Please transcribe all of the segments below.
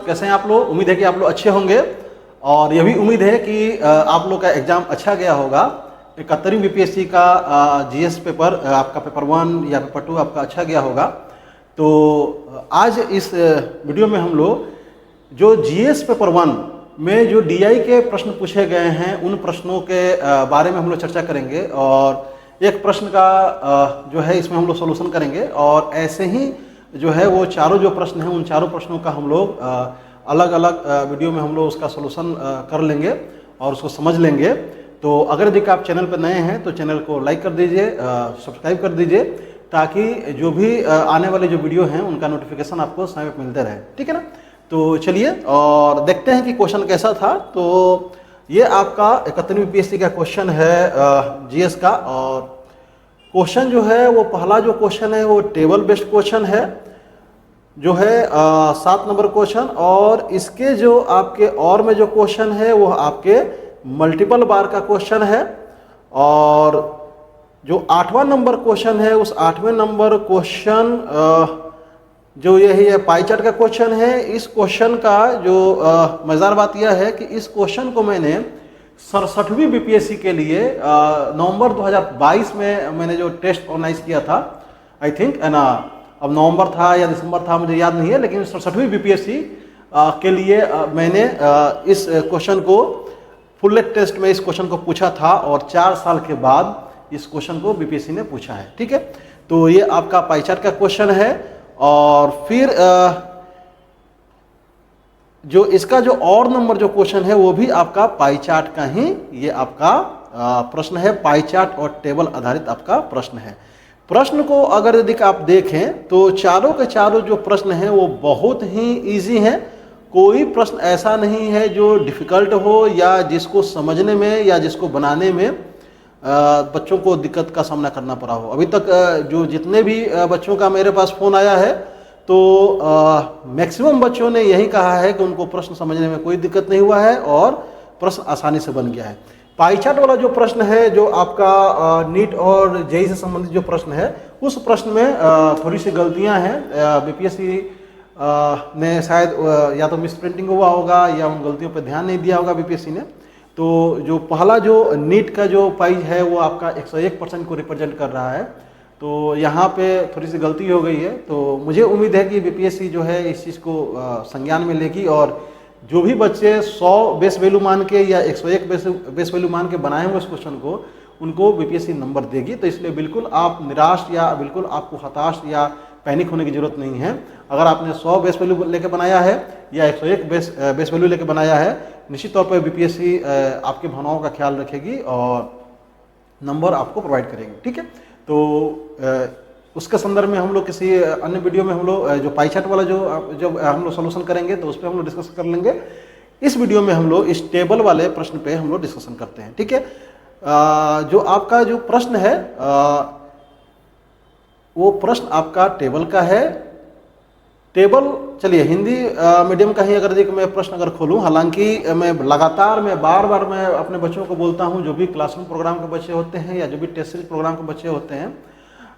कैसे हैं आप लोग? उम्मीद है कि आप लोग अच्छे होंगे और यह भी उम्मीद है कि आप लोग का एग्ज़ाम अच्छा गया होगा। 71वीं बीपीएससी का जीएस पेपर आपका पेपर 1 या पेपर 2 आपका अच्छा गया होगा। तो आज इस वीडियो में हम लोग जो जीएस पेपर 1 में जो डीआई के प्रश्न पूछे गए हैं उन प्रश्नों के बारे में हम लोग चर्चा करेंगे और एक प्रश्न का जो है इसमें हम लोग सॉल्यूशन करेंगे और ऐसे ही जो है वो चारों जो प्रश्न हैं उन चारों प्रश्नों का हम लोग अलग अलग वीडियो में हम लोग उसका सॉल्यूशन कर लेंगे और उसको समझ लेंगे। तो अगर यदि आप चैनल पर नए हैं तो चैनल को लाइक कर दीजिए, सब्सक्राइब कर दीजिए ताकि जो भी आने वाले जो वीडियो हैं उनका नोटिफिकेशन आपको समय पर मिलते रहे। ठीक है ना? तो चलिए और देखते हैं कि क्वेश्चन कैसा था। तो ये आपका 71वीं बीपीएससी का क्वेश्चन है जीएस का और क्वेश्चन जो है वो पहला जो क्वेश्चन है वो टेबल बेस्ड क्वेश्चन है जो है 7 नंबर क्वेश्चन और इसके जो आपके और में जो क्वेश्चन है वो आपके मल्टीपल बार का क्वेश्चन है और जो 8वां नंबर क्वेश्चन है उस 8वें नंबर क्वेश्चन जो यही है पाई चार्ट का क्वेश्चन है। इस क्वेश्चन का जो मज़ेदार बात यह है कि इस क्वेश्चन को मैंने 67वीं बीपीएससी के लिए नवंबर 2022 में मैंने जो टेस्ट ऑर्गेनाइज किया था, आई थिंक है ना, अब नवंबर था या दिसंबर था मुझे याद नहीं है, लेकिन 67वीं बीपीएससी के लिए मैंने इस क्वेश्चन को फुल टेस्ट में इस क्वेश्चन को पूछा था और 4 साल के बाद इस क्वेश्चन को बीपीएससी ने पूछा है। ठीक है, तो ये आपका पाई चार्ट का क्वेश्चन है और फिर जो इसका जो और नंबर जो क्वेश्चन है वो भी आपका पाई चार्ट का ही ये आपका प्रश्न है। पाई चार्ट और टेबल आधारित आपका प्रश्न है। प्रश्न को अगर यदि आप देखें तो चारों के चारों जो प्रश्न हैं वो बहुत ही इजी हैं। कोई प्रश्न ऐसा नहीं है जो डिफ़िकल्ट हो या जिसको समझने में या जिसको बनाने में बच्चों को दिक्कत का सामना करना पड़ा हो। अभी तक जो जितने भी बच्चों का मेरे पास फ़ोन आया है तो मैक्सिमम बच्चों ने यही कहा है कि उनको प्रश्न समझने में कोई दिक्कत नहीं हुआ है और प्रश्न आसानी से बन गया है। पाई चार्ट वाला जो प्रश्न है जो आपका नीट और जेईई से संबंधित जो प्रश्न है उस प्रश्न में थोड़ी सी गलतियां हैं। बीपीएससी ने शायद या तो मिस प्रिंटिंग हुआ होगा या उन गलतियों पर ध्यान नहीं दिया होगा बीपीएससी ने। तो जो पहला जो नीट का जो पाई है वो आपका 101% को रिप्रेजेंट कर रहा है, तो यहाँ पे थोड़ी सी गलती हो गई है। तो मुझे उम्मीद है कि बीपीएससी जो है इस चीज़ को संज्ञान में लेगी और जो भी बच्चे 100 बेस वैल्यू मान के या 101 बेस वैल्यू मान के बनाए हुए इस क्वेश्चन को उनको बीपीएससी नंबर देगी। तो इसलिए बिल्कुल आप निराश या बिल्कुल आपको हताश या पैनिक होने की जरूरत नहीं है। अगर आपने 100 बेस वैल्यू लेके बनाया है या 101 बेस वैल्यू लेके बनाया है, निश्चित तौर पर बीपीएससी आपके भावनाओं का ख्याल रखेगी और नंबर आपको प्रोवाइड करेगी। ठीक है, तो उसके संदर्भ में हम लोग किसी अन्य वीडियो में हम लोग जो पाई चार्ट वाला जो हम लोग सॉल्यूशन करेंगे तो उस पर हम लोग डिस्कस कर लेंगे। इस वीडियो में हम लोग इस टेबल वाले प्रश्न पे हम लोग डिस्कशन करते हैं। ठीक है, जो आपका जो प्रश्न है वो प्रश्न आपका टेबल का है। टेबल चलिए हिंदी मीडियम का ही अगर देखिए मैं प्रश्न अगर खोलूँ, हालांकि मैं लगातार बार बार मैं अपने बच्चों को बोलता हूँ, जो भी क्लासरूम प्रोग्राम के बच्चे होते हैं या जो भी टेस्ट सीरीज प्रोग्राम के बच्चे होते हैं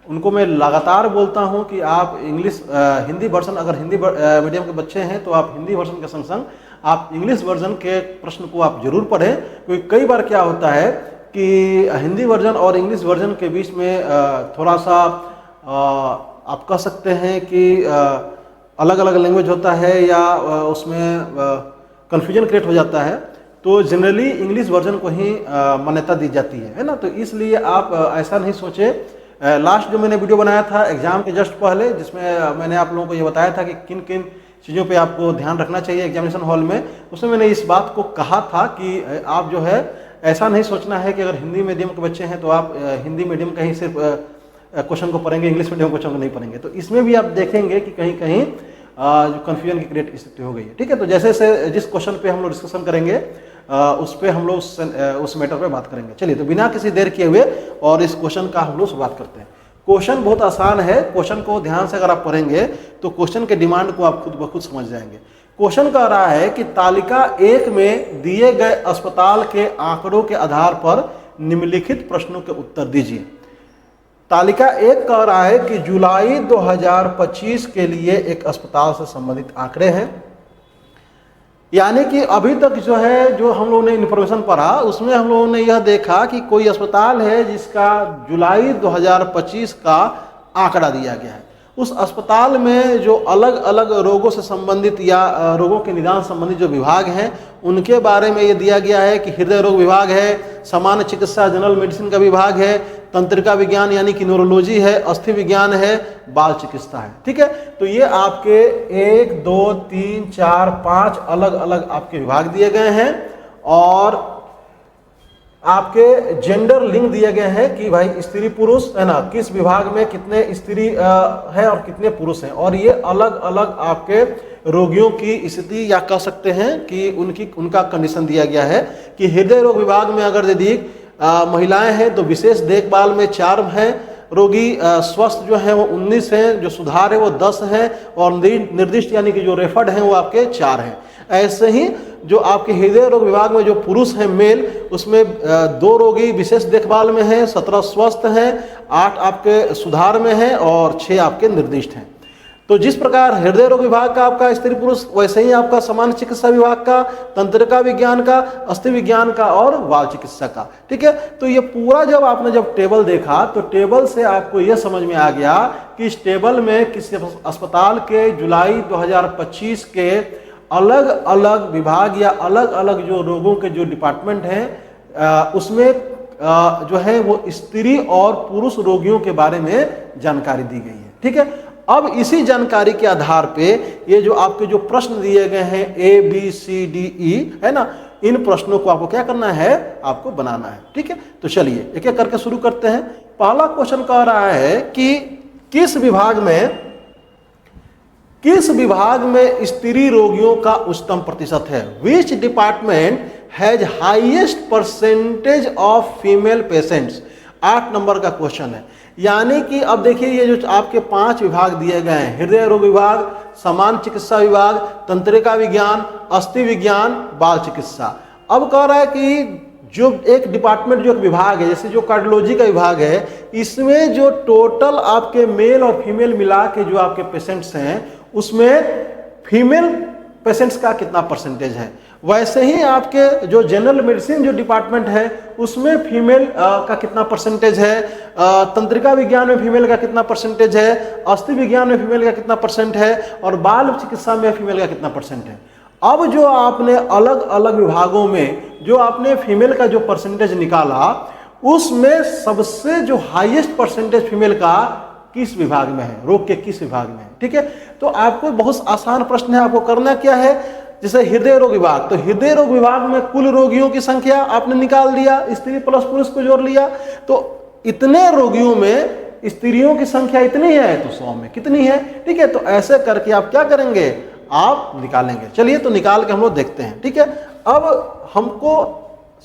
उनको मैं लगातार बोलता हूँ कि आप इंग्लिश हिंदी वर्जन, अगर हिंदी मीडियम के बच्चे हैं तो आप हिंदी वर्जन के संग संग आप इंग्लिश वर्जन के प्रश्न को आप जरूर पढ़ें। क्योंकि कई बार क्या होता है कि हिंदी वर्जन और इंग्लिश वर्जन के बीच में थोड़ा सा आप कह सकते हैं कि अलग अलग लैंग्वेज होता है या उसमें कन्फ्यूजन क्रिएट हो जाता है। तो जनरली इंग्लिश वर्जन को ही मान्यता दी जाती है ना। तो इसलिए आप ऐसा नहीं सोचे। लास्ट जो मैंने वीडियो बनाया था एग्जाम के जस्ट पहले, जिसमें मैंने आप लोगों को ये बताया था कि किन किन चीज़ों पे आपको ध्यान रखना चाहिए एग्जामिनेशन हॉल में, उसमें मैंने इस बात को कहा था कि आप जो है ऐसा नहीं सोचना है कि अगर हिंदी मीडियम के बच्चे हैं तो आप हिंदी मीडियम का ही सिर्फ क्वेश्चन को पढ़ेंगे, इंग्लिश मीडियम क्वेश्चन को नहीं पढ़ेंगे। तो इसमें भी आप देखेंगे कि कहीं कहीं जो कन्फ्यूजन की क्रिएट स्थिति हो गई है। ठीक है, तो जैसे जिस क्वेश्चन पे हम लोग डिस्कशन करेंगे उस पर हम लोग उस मैटर पे बात करेंगे। चलिए, तो बिना किसी देर किए हुए और इस क्वेश्चन का हम लोग शुरुआत करते हैं। क्वेश्चन बहुत आसान है। क्वेश्चन को ध्यान से अगर आप पढ़ेंगे तो क्वेश्चन के डिमांड को आप खुद ब खुद समझ जाएंगे। क्वेश्चन कह रहा है कि तालिका 1 में दिए गए अस्पताल के आंकड़ों के आधार पर निम्नलिखित प्रश्नों के उत्तर दीजिए। तालिका 1 कह रहा है कि जुलाई 2025 के लिए एक अस्पताल से संबंधित आंकड़े हैं। यानी कि अभी तक जो है, जो हम लोगों ने इन्फॉर्मेशन पढ़ा, उसमें हम लोगों ने यह देखा कि कोई अस्पताल है जिसका जुलाई 2025 का आंकड़ा दिया गया है। उस अस्पताल में जो अलग अलग रोगों से संबंधित या रोगों के निदान संबंधित जो विभाग हैं, उनके बारे में ये दिया गया है कि हृदय रोग विभाग है, सामान्य चिकित्सा जनरल मेडिसिन का विभाग है, तंत्रिका विज्ञान यानी कि न्यूरोलॉजी है, अस्थि विज्ञान है, बाल चिकित्सा है। ठीक है, तो ये आपके 1 2 3 4 5 अलग अलग आपके विभाग दिए गए हैं और आपके जेंडर लिंग दिए गए हैं कि भाई स्त्री पुरुष है ना, किस विभाग में कितने स्त्री है और कितने पुरुष हैं। और ये अलग अलग आपके रोगियों की स्थिति या कह सकते हैं कि उनका कंडीशन दिया गया है कि हृदय रोग विभाग में अगर यदि महिलाएं हैं तो विशेष देखभाल में 4 हैं रोगी, स्वस्थ जो हैं वो 19 हैं, जो सुधार है वो 10 हैं और निर्दिष्ट यानी कि जो रेफर्ड हैं वो आपके 4 हैं। ऐसे ही जो आपके हृदय रोग विभाग में जो पुरुष हैं मेल, उसमें 2 रोगी विशेष देखभाल में हैं, 17 स्वस्थ हैं, 8 आपके सुधार में हैं और 6 आपके निर्दिष्ट हैं। तो जिस प्रकार हृदय रोग विभाग का आपका स्त्री पुरुष, वैसे ही आपका सामान्य चिकित्सा विभाग का, तंत्रिका विज्ञान का, अस्थि विज्ञान का और बाल चिकित्सा का। ठीक है, तो ये पूरा जब आपने जब टेबल देखा तो टेबल से आपको यह समझ में आ गया कि इस टेबल में किसी अस्पताल के जुलाई 2025 के अलग अलग विभाग या अलग अलग जो रोगों के जो डिपार्टमेंट हैं उसमें जो है वो स्त्री और पुरुष रोगियों के बारे में जानकारी दी गई है। ठीक है, अब इसी जानकारी के आधार पे ये जो आपके जो प्रश्न दिए गए हैं ABCDE है ना, इन प्रश्नों को आपको क्या करना है, आपको बनाना है। ठीक है, तो चलिए एक एक करके शुरू करते हैं। पहला क्वेश्चन कह रहा है कि किस विभाग में स्त्री रोगियों का उच्चतम प्रतिशत है। Which department has highest percentage of female patients. 8 number का क्वेश्चन है। यानी कि अब देखिए ये जो आपके 5 विभाग दिए गए हैं, हृदय रोग विभाग, सामान्य चिकित्सा विभाग, तंत्रिका विज्ञान, अस्थि विज्ञान, बाल चिकित्सा। अब कह रहा है कि जो एक डिपार्टमेंट जो एक विभाग है, जैसे जो कार्डियोलॉजी का विभाग है, इसमें जो टोटल आपके मेल और फीमेल मिला के जो आपके पेशेंट्स हैं उसमें फीमेल पेशेंट्स का कितना परसेंटेज है। वैसे ही आपके जो जनरल मेडिसिन जो डिपार्टमेंट है उसमें फीमेल का कितना परसेंटेज है, तंत्रिका विज्ञान में फीमेल का कितना परसेंटेज है, अस्थि विज्ञान में फीमेल का कितना परसेंट है और बाल चिकित्सा में फीमेल का कितना परसेंट है। अब जो आपने अलग अलग विभागों में जो आपने फीमेल का जो परसेंटेज निकाला, उसमें सबसे जो हाईएस्ट परसेंटेज फीमेल का किस विभाग में है, रोग के किस विभाग में है। ठीक है, तो आपको बहुत आसान प्रश्न है, आपको करना क्या है, जैसे हृदय रोग विभाग, तो हृदय रोग विभाग में कुल रोगियों की संख्या आपने निकाल दिया, स्त्री प्लस पुरुष को जोड़ लिया, तो इतने रोगियों में स्त्रियों की संख्या इतनी है तो 100 में कितनी है। ठीक है, तो ऐसे करके आप क्या करेंगे, आप निकालेंगे। चलिए तो निकाल के हम लोग देखते हैं। ठीक है, अब हमको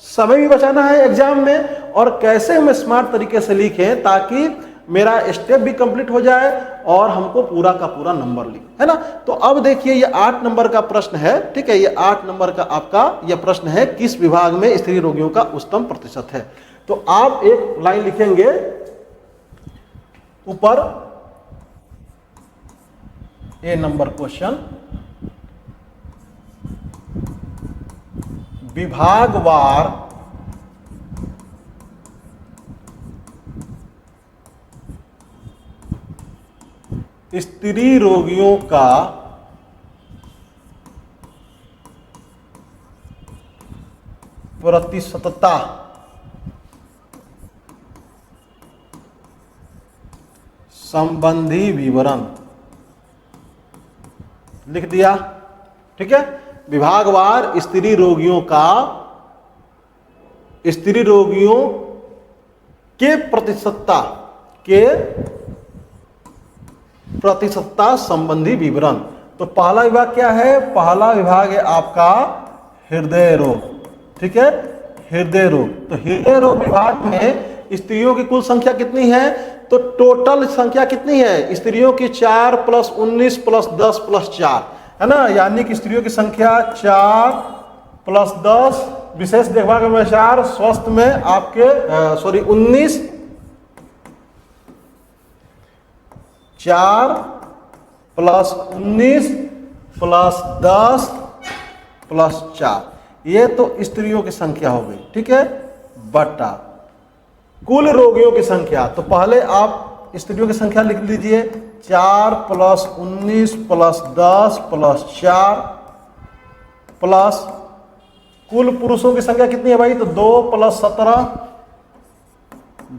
समय भी बचाना है एग्जाम में और कैसे हम स्मार्ट तरीके से लिखें ताकि मेरा स्टेप भी कंप्लीट हो जाए और हमको पूरा का पूरा नंबर लिख, है ना। तो अब देखिए ये 8 नंबर का प्रश्न है। ठीक है, ये 8 नंबर का आपका यह प्रश्न है, किस विभाग में स्त्री रोगियों का उच्चतम प्रतिशत है। तो आप एक लाइन लिखेंगे ऊपर, ए नंबर क्वेश्चन, विभागवार स्त्री रोगियों का प्रतिशतता संबंधी विवरण लिख दिया। ठीक है, विभागवार स्त्री रोगियों के प्रतिशतता संबंधी विवरण। तो पहला विभाग क्या है, पहला विभाग है आपका हृदय रोग। ठीक है, हृदय रोग, तो हृदय रोग विभाग में स्त्रियों की कुल संख्या कितनी है, तो टोटल संख्या कितनी है स्त्रियों की, 4 + 19 + 10 + 4, है ना। यानी कि स्त्रियों की संख्या 4 + 10, विशेष देखभाल में 4, स्वस्थ में आपके 19, 4 + 19 + 10 प्लस 4, ये तो स्त्रियों की संख्या हो गई, ठीक है, बटा कुल रोगियों की संख्या। तो पहले आप स्त्रियों की संख्या लिख लीजिए, 4 प्लस 19 प्लस 10 प्लस 4 प्लस कुल पुरुषों की संख्या कितनी है भाई, तो 2 प्लस 17,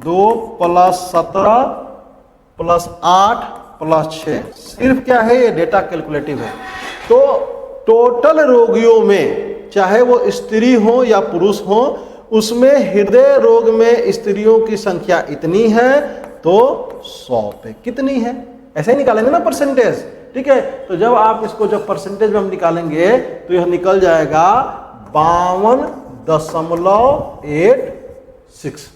2 प्लस 17 प्लस 8 प्लस 6। सिर्फ क्या है, ये डेटा कैलकुलेटिव है। तो टोटल रोगियों में चाहे वो स्त्री हो या पुरुष हो, उसमें हृदय रोग में स्त्रियों की संख्या इतनी है तो 100 पे कितनी है, ऐसे ही निकालेंगे ना परसेंटेज, ठीक है। तो जब आप इसको जब परसेंटेज में हम निकालेंगे तो यह निकल जाएगा 52.86।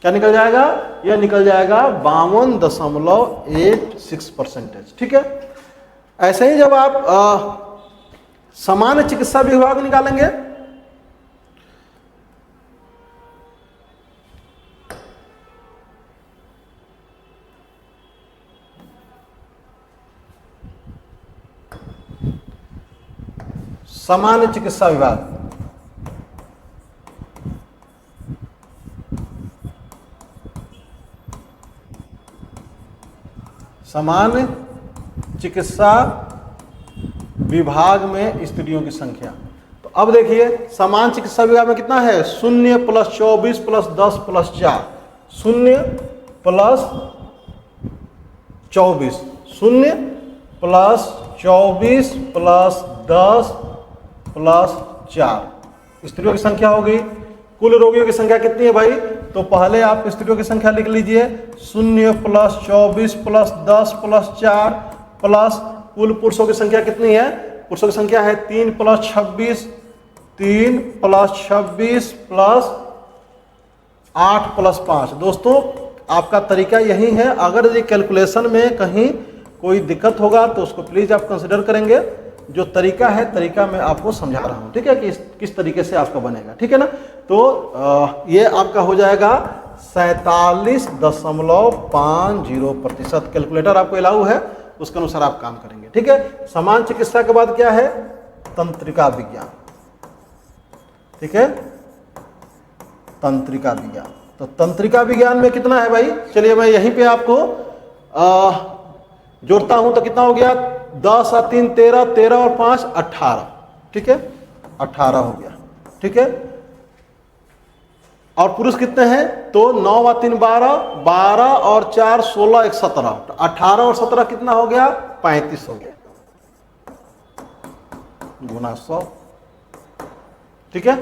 क्या निकल जाएगा, यह निकल जाएगा 52.86%, ठीक है। ऐसे ही जब आप सामान्य चिकित्सा विभाग निकालेंगे, सामान्य चिकित्सा विभाग, सामान्य चिकित्सा विभाग में स्त्रियों की संख्या। तो अब देखिए सामान्य चिकित्सा विभाग में कितना है, 0 plus 24 plus 10 plus 4, 0 plus 24, 0 plus 24 plus 10 plus 4, स्त्रियों की संख्या हो गई। कुल रोगियों की संख्या कितनी है भाई, तो पहले आप स्त्रियों की संख्या लिख लीजिए, 0 प्लस 24 प्लस 10 प्लस 4 प्लस कुल पुरुषों की संख्या कितनी है, पुरुषों की संख्या है 3 प्लस 26, 3 प्लस 26 प्लस 8 प्लस 5। दोस्तों आपका तरीका यही है, अगर ये कैलकुलेशन में कहीं कोई दिक्कत होगा तो उसको प्लीज आप कंसिडर करेंगे। जो तरीका है, तरीका मैं आपको समझा रहा हूं, ठीक है, कि किस तरीके से आपका बनेगा, ठीक है ना। तो ये आपका हो जाएगा 47.50%। कैलकुलेटर आपको अलाउ है, उसके अनुसार आप काम करेंगे, ठीक है। सामान्य चिकित्सा के बाद क्या है, तंत्रिका विज्ञान, ठीक है, तंत्रिका विज्ञान। तो तंत्रिका विज्ञान में कितना है भाई, चलिए मैं यहीं पे आपको जोड़ता हूं। तो कितना हो गया, 10 और 3 13, 13 और 5 18, ठीक है, 18 हो गया, ठीक है। और पुरुष कितने हैं, तो 9 और 3 12, 12 और 4 16, 1 17, तो 18 और 17 कितना हो गया, 35 हो गया, गुना 100, ठीक है।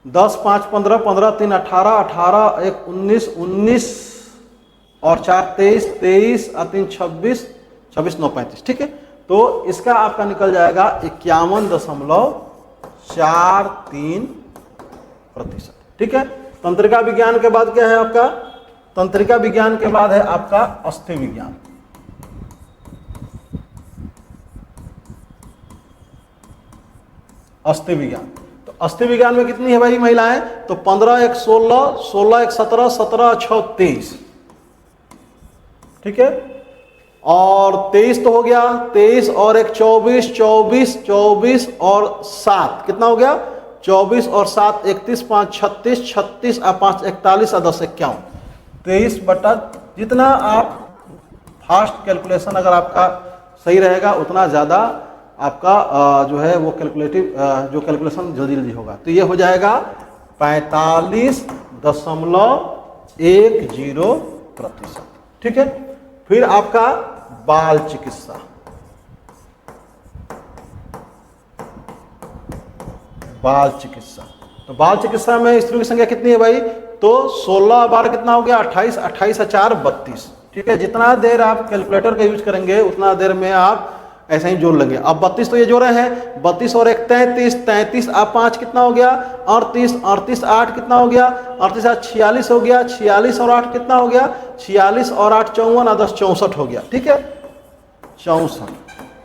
दस 5 15, 15 3 18, 18 1 19, 19 और 4 23, 23 और 3 26, 26 9 35, ठीक है। तो इसका आपका निकल जाएगा 51.43%, ठीक है। तंत्रिका विज्ञान के बाद क्या है आपका, तंत्रिका विज्ञान के बाद है आपका अस्थि विज्ञान। अस्थि विज्ञान, तो अस्थि विज्ञान में कितनी है भाई महिलाएं, तो 15 1 16, 16 1 17, 17 6 23, ठीक है। और 23 तो हो गया, 23 और 1 24, 24 24 और 7 कितना हो गया, 24 और 7 31, 5 36, 36 और 5 41 और 10 51, 23 बटा, जितना आप फास्ट कैलकुलेशन अगर आपका सही रहेगा उतना ज़्यादा आपका जो है वो कैलकुलेटिव जो कैलकुलेशन जल्दी जल्दी होगा। तो ये हो जाएगा 45.10%, ठीक है। फिर आपका बाल चिकित्सा, बाल चिकित्सा, तो बाल चिकित्सा में स्त्रियों की संख्या कितनी है भाई, तो 16 बार कितना हो गया, 28, 28 और 4 32, ठीक है। जितना देर आप कैलकुलेटर का यूज करेंगे उतना देर में आप ऐसे ही जोड़ लेंगे। अब 32 तो ये जोड़े हैं, 32 और 1 33, 33 और 5 कितना हो गया, 38, 38 8 कितना हो गया, 38 8 46 हो गया, 46 और 8 कितना हो गया, 46 और 8 54 और 10 64 हो गया, ठीक है, 64,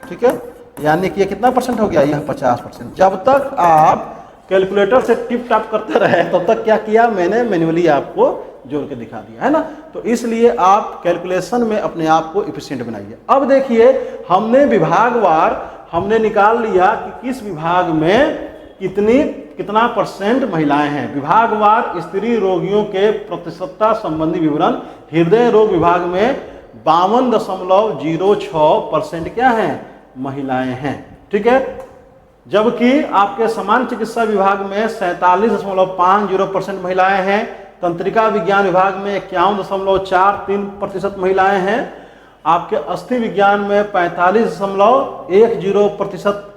ठीक है। यानी कि ये कितना परसेंट हो गया, यह 50%। जब तक आप कैलकुलेटर से टिप टाप करते रहे तब तक क्या किया मैंने, मैन्युअली आपको जोड़ के दिखा दिया है ना। तो इसलिए आप कैलकुलेशन में अपने आप को एफिशिएंट बनाइए। अब देखिए हमने विभागवार हमने निकाल लिया कि किस विभाग में कितना परसेंट महिलाएं हैं। विभागवार स्त्री रोगियों के प्रतिशतता संबंधी विवरण हृदय रोग विभाग में 52.06% क्या है, महिलाएं हैं। ठीक है, जबकि आपके सामान्य चिकित्सा विभाग में 47.50% महिलाएं हैं। तंत्रिका विज्ञान विभाग में 51.43% महिलाएं हैं। आपके अस्थि विज्ञान में 45.10%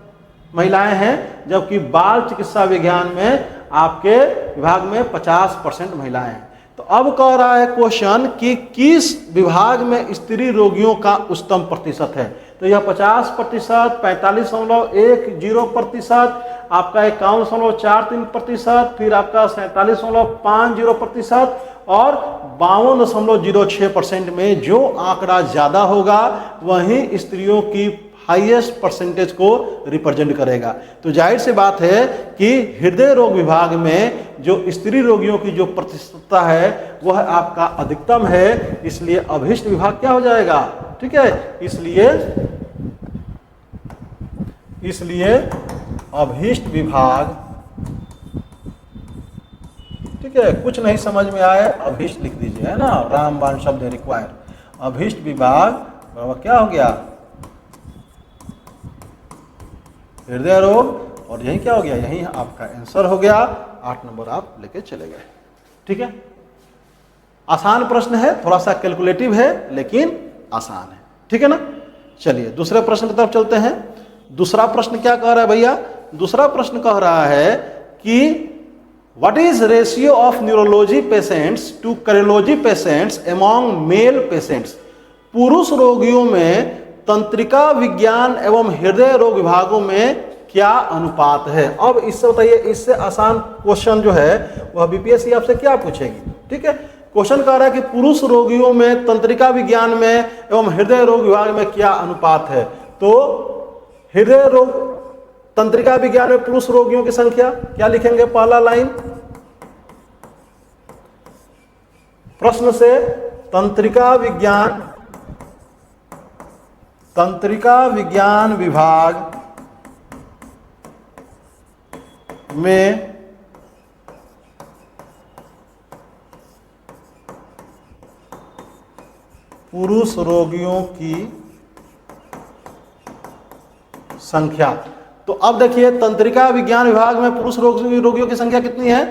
महिलाएं हैं, जबकि बाल चिकित्सा विज्ञान में आपके विभाग में 50% महिलाएं हैं। तो अब कह रहा है क्वेश्चन कि किस विभाग में स्त्री रोगियों का उच्चतम प्रतिशत है। तो यह 50%, 45.10%, आपका 51.43%, फिर आपका 47.50% और 52.06% में जो आंकड़ा ज्यादा होगा वहीं स्त्रियों की हाईएस्ट परसेंटेज को रिप्रेजेंट करेगा। तो जाहिर सी बात है कि हृदय रोग विभाग में जो स्त्री रोगियों की जो प्रतिशतता है वह आपका अधिकतम है, इसलिए अभीष्ट विभाग क्या हो जाएगा। ठीक है, इसलिए अभीष्ट विभाग, ठीक है, कुछ नहीं समझ में आए अभीष्ट लिख दीजिए, है ना, रामबाण शब्द रिक्वायर। अभीष्ट विभाग क्या हो गया, हृदय रोग, और यही क्या हो गया, यही आपका आंसर हो गया। 8 नंबर आप लेके चले गए। ठीक है, आसान प्रश्न है, थोड़ा सा कैलकुलेटिव है लेकिन आसान है। ठीक है ना। चलिए दूसरे प्रश्न की तरफ चलते हैं। दूसरा प्रश्न क्या कह रहा है भैया, दूसरा प्रश्न कह रहा है कि what is ratio of neurology patients to cardiology patients among male patients. पुरुष रोगियों में तंत्रिका विज्ञान एवं हृदय रोग विभागों में क्या अनुपात है। अब इससे बताइए, इससे आसान क्वेश्चन जो है वह बीपीएससी आपसे क्या पूछेगी। ठीक है, क्वेश्चन कह रहा है कि पुरुष रोगियों में तंत्रिका विज्ञान में एवं हृदय रोग विभाग में क्या अनुपात है। तो हृदय रोग तंत्रिका विज्ञान में पुरुष रोगियों की संख्या क्या लिखेंगे, पहला लाइन प्रश्न से, तंत्रिका विज्ञान विभाग में पुरुष रोगियों की संख्या। तो अब देखिए तंत्रिका विज्ञान विभाग में पुरुष रोगियों की संख्या कितनी है,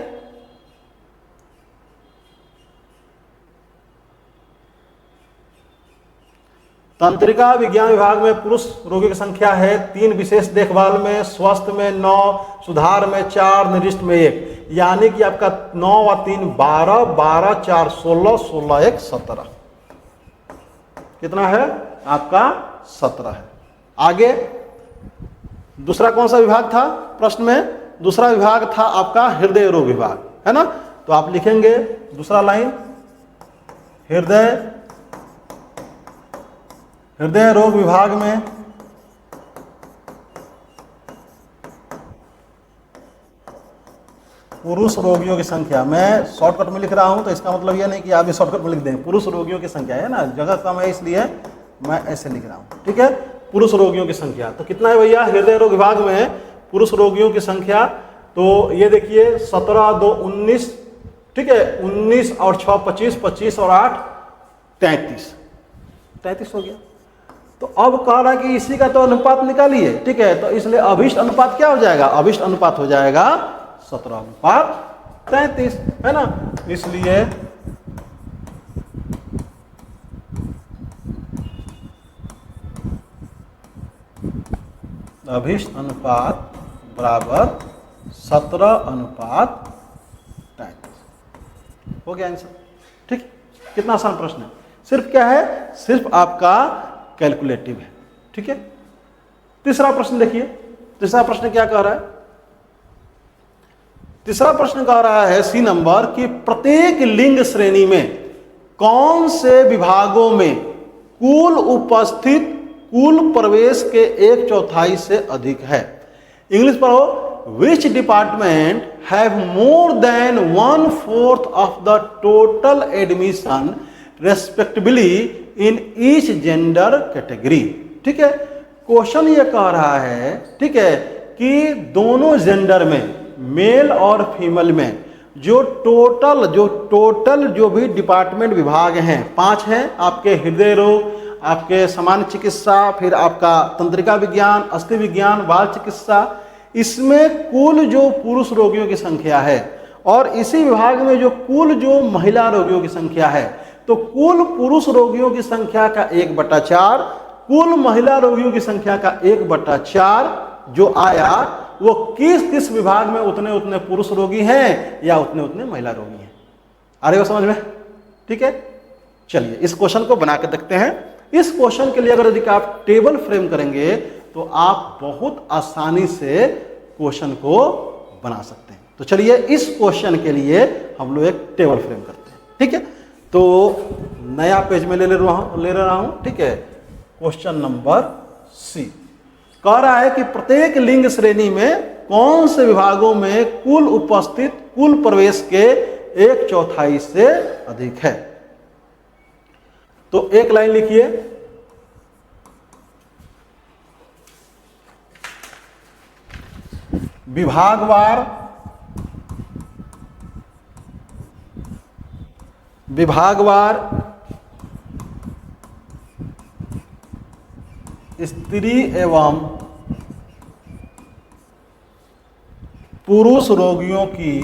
तंत्रिका विज्ञान विभाग में पुरुष रोगियों की संख्या है 3, विशेष देखभाल में, स्वस्थ में 9, सुधार में 4, निर्दिष्ट में 1, यानी कि आपका 9 व 3 12, 12 4 16, 16 1 17, कितना है आपका 17 है। आगे दूसरा कौन सा विभाग था प्रश्न में, दूसरा विभाग था आपका हृदय रोग विभाग, है ना। तो आप लिखेंगे दूसरा लाइन, हृदय रोग विभाग में पुरुष रोगियों की संख्या, मैं शॉर्टकट में लिख रहा हूं तो इसका मतलब यह नहीं कि आप भी शॉर्टकट में लिख दें, पुरुष रोगियों की संख्या है ना, जगह कम है इसलिए मैं ऐसे लिख रहा हूं। ठीक है, पुरुष रोगियों की संख्या तो कितना है भैया, हृदय रोग विभाग में पुरुष रोगियों की संख्या, तो ये देखिए 17 2 19, ठीक है, 19 और 6 25, 25 और 8 33 हो गया। तो अब कह रहा है कि इसी का तो अनुपात निकालिए। ठीक है, तो इसलिए अभीष्ट अनुपात क्या हो जाएगा, अभीष्ट अनुपात हो जाएगा 17:33, है ना। इसलिए अभीष्ट अनुपात बराबर 17:33 हो गया आंसर। ठीक, कितना आसान प्रश्न है, सिर्फ क्या है, सिर्फ आपका कैलकुलेटिव है। ठीक है, तीसरा प्रश्न देखिए, तीसरा प्रश्न क्या कह रहा है, तीसरा प्रश्न कह रहा है सी नंबर कि प्रत्येक लिंग श्रेणी में कौन से विभागों में कुल उपस्थित कुल प्रवेश के 1/4 से अधिक है। इंग्लिश पढ़ो, which department have more than 1/4 of the total admission respectively in each gender category. ठीक है, क्वेश्चन ये कह रहा है, ठीक है, कि दोनों जेंडर में, मेल और फीमेल में जो टोटल जो भी डिपार्टमेंट विभाग हैं, 5 हैं आपके, हृदय रोग, आपके सामान्य चिकित्सा, फिर आपका तंत्रिका विज्ञान, अस्थि विज्ञान, बाल चिकित्सा, इसमें कुल जो पुरुष रोगियों की संख्या है और इसी विभाग में जो कुल जो महिला रोगियों की संख्या है, तो कुल पुरुष रोगियों की संख्या का 1/4, कुल महिला रोगियों की संख्या का 1/4 जो आया वो किस किस विभाग में उतने उतने पुरुष रोगी हैं या उतने उतने महिला रोगी हैं। आ रही हो समझ में? ठीक है, चलिए इस क्वेश्चन को बना के देखते हैं। इस क्वेश्चन के लिए अगर यदि आप टेबल फ्रेम करेंगे तो आप बहुत आसानी से क्वेश्चन को बना सकते हैं। तो चलिए इस क्वेश्चन के लिए हम लोग एक टेबल फ्रेम करते हैं। ठीक है, तो नया पेज में ले रहा हूं। ठीक है, क्वेश्चन नंबर सी कह रहा है कि प्रत्येक लिंग श्रेणी में कौन से विभागों में कुल उपस्थित कुल प्रवेश के 1/4 से अधिक है। तो एक लाइन लिखिए, विभागवार स्त्री एवं पुरुष रोगियों की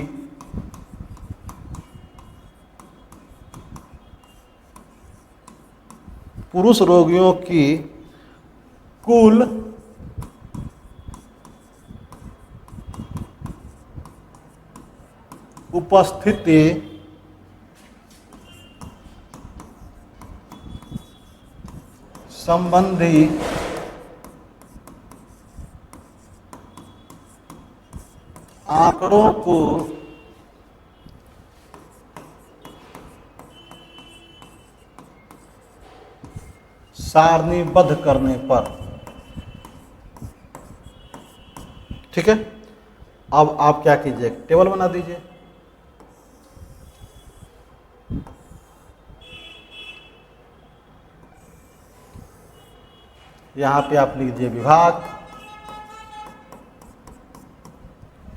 कुल उपस्थिति संबंधी आंकड़ों को सारणीबद्ध करने पर। ठीक है, अब आप क्या कीजिए, टेबल बना दीजिए। यहां पे आप लिख दीजिए विभाग।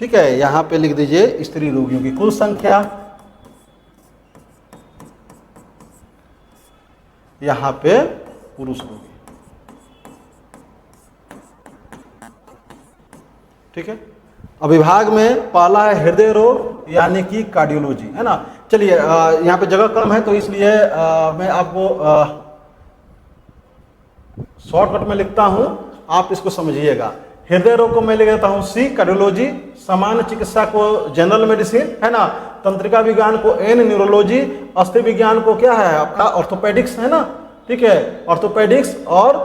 ठीक है, यहां पे लिख दीजिए स्त्री रोगियों की कुल संख्या, यहां पे पुरुष रोगी। ठीक है, अब विभाग में पहला है हृदय रोग यानी कि कार्डियोलॉजी, है ना। चलिए यहाँ पे जगह कम है तो इसलिए मैं आपको शॉर्टकट में लिखता हूं, आप इसको समझिएगा। हृदय रोग को मैं लिख देता हूं सी, कार्डियोलॉजी, सामान्य चिकित्सा को जनरल मेडिसिन, है ना, तंत्रिका विज्ञान को एन, न्यूरोलॉजी, अस्थि विज्ञान को क्या है आपका ऑर्थोपेडिक्स, है ना। ठीक है, ऑर्थोपेडिक्स, और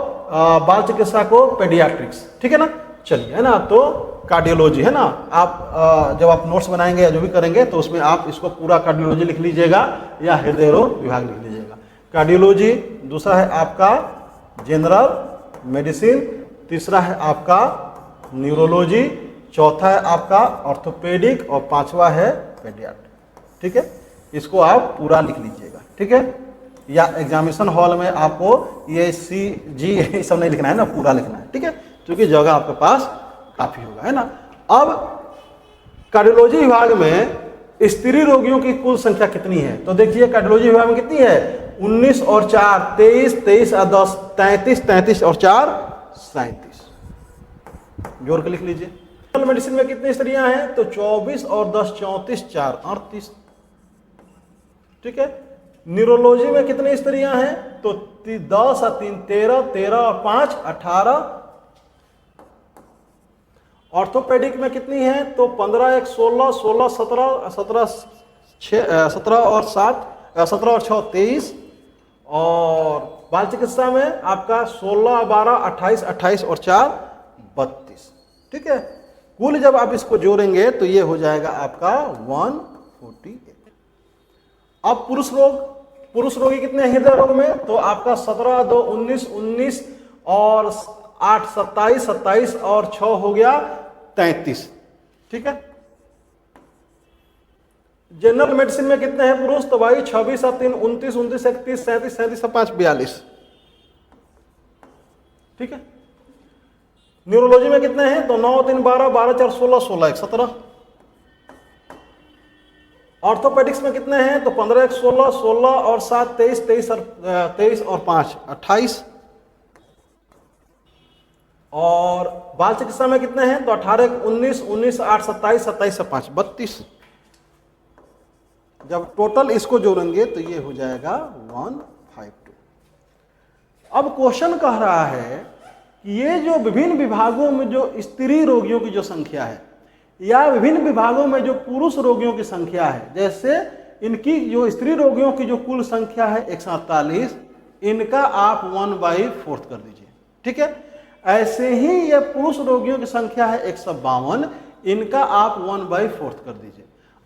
बाल चिकित्सा को पेडियाट्रिक्स। ठीक है ना, चलिए, है ना। तो कार्डियोलॉजी, है ना, आप जब आप नोट्स बनाएंगे या जो भी करेंगे तो उसमें आप इसको पूरा कार्डियोलॉजी लिख लीजिएगा या हृदय रोग विभाग लिख लीजिएगा। कार्डियोलॉजी, दूसरा है आपका जनरल मेडिसिन, तीसरा है आपका न्यूरोलॉजी, चौथा है आपका ऑर्थोपेडिक और पांचवा है पेडियाट्रिक। ठीक है, इसको आप पूरा लिख लीजिएगा। ठीक है, या एग्जामिनेशन हॉल में आपको ये सी जी ये सब नहीं लिखना है ना, पूरा लिखना है। ठीक है, क्योंकि जगह आपके पास काफी होगा, है ना। अब कार्डियोलॉजी विभाग में स्त्री रोगियों की कुल संख्या कितनी है, तो देखिए कार्डियोलॉजी विभाग में कितनी है, 19 और 4 23, 23 और 10 33, 33 और 4 37, जोड़ के लिख लीजिए। जनरल मेडिसिन में कितनी स्त्रियां हैं, तो 24 और 10 34, 4 38। ठीक है, न्यूरोलॉजी में कितनी स्त्रियां हैं, तो 10 और 3 13, 13 और 5 18। ऑर्थोपेडिक में कितनी है, तो 15 1 16, 16 17, 17 और 7 17 और 6 23, और बाल चिकित्सा में आपका 16 12 28, 28 और 4 32। ठीक है, कुल जब आप इसको जोड़ेंगे तो ये हो जाएगा आपका 148। अब पुरुष रोगी कितने हैं हृदय रोग में, तो आपका 17 2 19 19 और 8 27 27 और 6 हो गया 33। ठीक है। जनरल मेडिसिन में कितने हैं पुरुष? तो भाई 26 और 3 29, 29 31 37 37 और 5 42। ठीक है। न्यूरोलॉजी में कितने हैं? तो 9 3 12 12 4 16 16 1 17। ऑर्थोपेडिक्स में कितने हैं? तो 15 1 16 16 और 7 23 23 और 5 28। और बाल चिकित्सा में कितने हैं? तो 18 1 19 19 8 27 27 और 5 32। जब टोटल इसको जोड़ेंगे तो ये हो जाएगा 152। अब क्वेश्चन कह रहा है कि ये जो विभिन्न विभागों में जो स्त्री रोगियों की जो संख्या है या विभिन्न विभागों में जो पुरुष रोगियों की संख्या है, जैसे इनकी जो स्त्री रोगियों की जो कुल संख्या है 148, इनका आप 1/4 कर दीजिए। ठीक है। ऐसे ही ये पुरुष रोगियों की संख्या है 152, इनका आप 1/4 कर दीजिए।